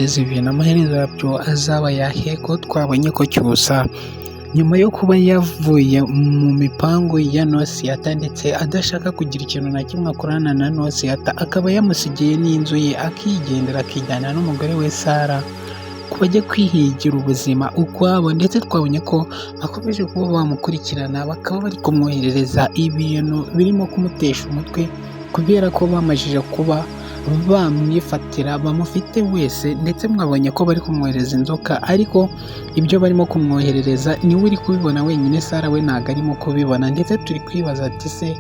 izi bintu amaherezo yabyo azaba ayahe ko twabonye ko Cyusa nyuma yo kuba yavuye mu mipangu ya Nosiyata ndetse adashaka kugira ikintu na kimwe akorana na Nosiyata, akaba yamusigiye n'inzu ye akigendera akijyana n'umugore we Sara ko bajya kwihigira ubuzima ukwabo, ndetse twabonye ko bakomeje kuba bamukurikirana bakaba bari kumwoherereza ibintu birimo kumutesha umutwe kubera ko bamajije kuba bamwifatira bamufite wese, ndetse mwabonye ko bari kumwohereza inzoka, ariko ibyo barimo kumwoherereza niwe uri kubibona wenyine, Sara we ntabwo arimo kubibona. Ndetse turi kwibaza ati se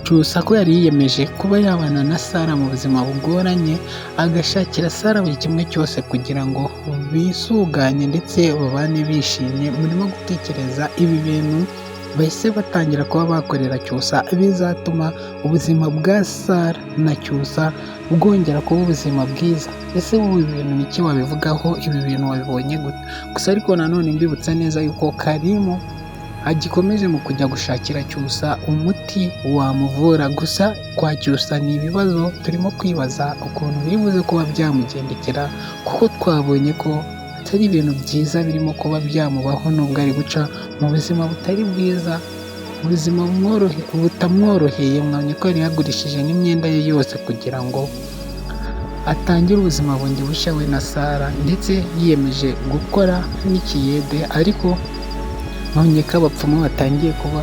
Cyusa ko yari yiyemeje kuba yabana na Sara mu buzima bugoranye, agashakira Sara buri kimwe cyose kugira ngo bisuganye ndetse babane bishimye, murimo gutekereza ibi bintu bahise batangira kuba bakorera Cyusa bizatuma ubuzima bwa Sara na Cyusa bwongera kuba ubuzima bwiza. Ese wowe ibi bintu niki wabivugaho? Ibi bintu wabibonye gute? Gusa ariko nanone mbibutsa neza yuko Karimu agikomeje mu kujya gushakira Cyusa umuti wamuvura, gusa kwa Cyusa ni ibibazo turimo kwibaza ukuntu biri buze kuba byamugendekera, kuko twabonye ko atari ibintu byiza birimo kuba byamubaho, nubwo ari guca mu buzima butari bwiza, ubuzima butamworoheye. Mwabonye ko yari yagurishije n'imyenda ye yose kugira ngo atangire ubuzima bundi bushya we na Sara, ndetse yiyemeje gukora n'ikiyede, ariko mwabonye ko abapfumu batangiye kuba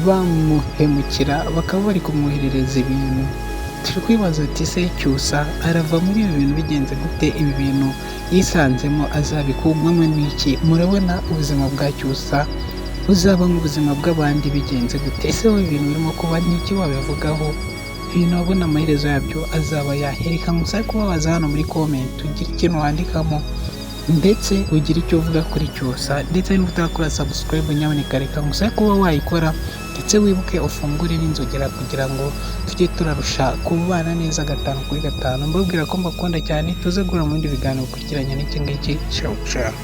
bamuhemukira bakaba bari kumwoherereza ibintu. Turi kwibaza ati se Cyusa arava muri ibi bintu bigenze gute? Ibi bintu yisanzemo azabikugwamo n'iki? Murabona ubuzima bwa Cyusa buzaba nk'ubuzima bw'abandi bigenze gute? Ese wowe ibintu birimo kuba n'iki wabivugaho? Ibintu wabona amaherezo yabyo azaba yahereka gusa kubabaza hano muri comment, ugira ikintu wandikamo ndetse ugira icyo uvuga kuri Cyusa, ndetse niba utakora subscribe nyaboneka reka gusa kuba wayikora, ndetse wibuke ufungure n'inzogera kugira ngo tujye turarusha kubana neza 5 kuri 5. Mbabwira ko mbakunda cyane, tuze guhura mu bindi biganiro bikurikiranye n'iki ngiki. Ciao ciao.